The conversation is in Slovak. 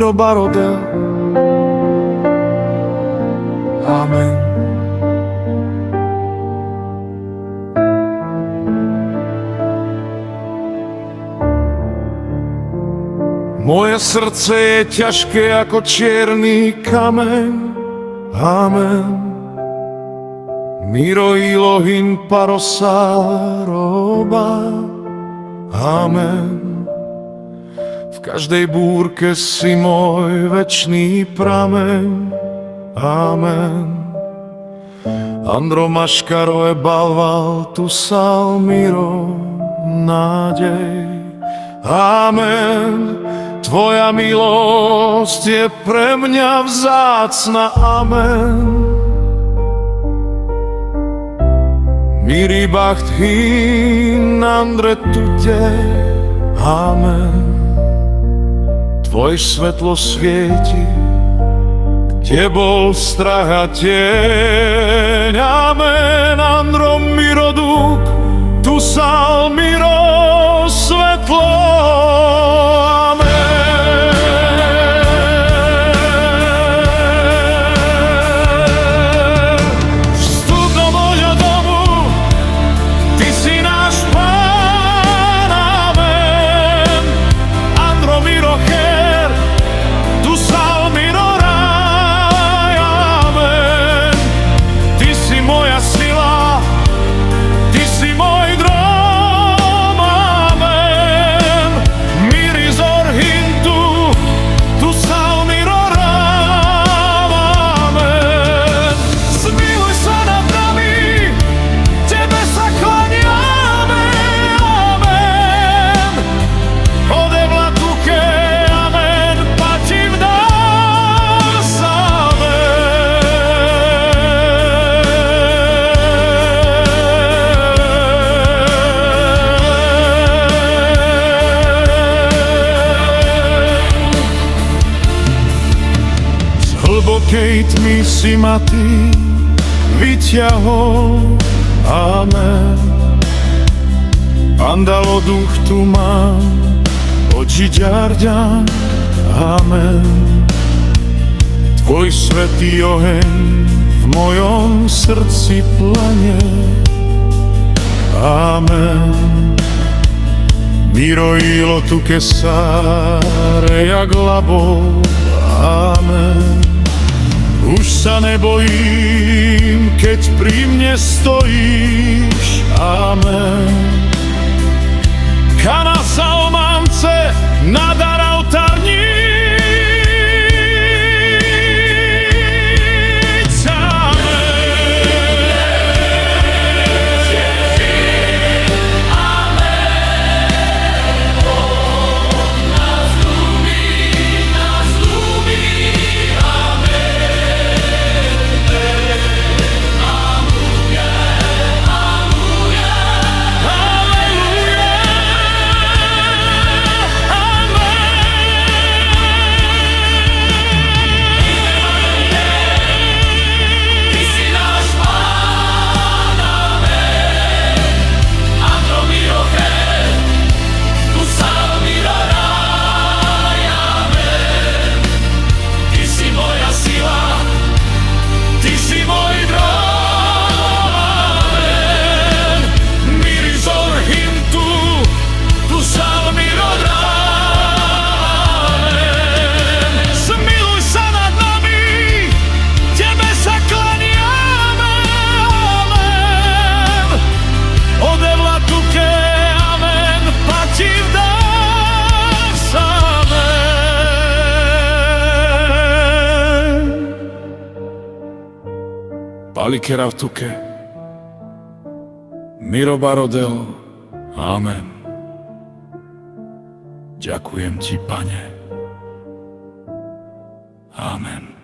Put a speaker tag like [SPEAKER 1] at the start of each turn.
[SPEAKER 1] Miro Barodel. Amen. Moje srdce je ťažké ako čierny kameň. Amen. Miro Ilohim Parosaroba. Amen. V každej búrke si môj večný prameň. Amen. Andromaškaro e balval tu sal Miro nádej. Amen. Tvoja milosť je pre mňa vzácna. Amen. Miri bacht hin andre tude. Amen. Tvoj svetlo svieti, kde bol strach a tieň. Amen. Andro Miro duk, tu sal Miro svetlo. Hlbokej tmy si ma ty vyťahol. Amen. Andalo duch tu mám, oči ďarďa. Amen. Tvoj svätý oheň v mojom srdci plane. Amen. Miro ilo tu kesare jak labol. Amen. Už sa nebojím, keď pri mne stojíš. Amen. Kana salmance nadar altarníc. Palikera v tuke, Miro Barodel. Amen. Ďakujem ti, Pane. Amen.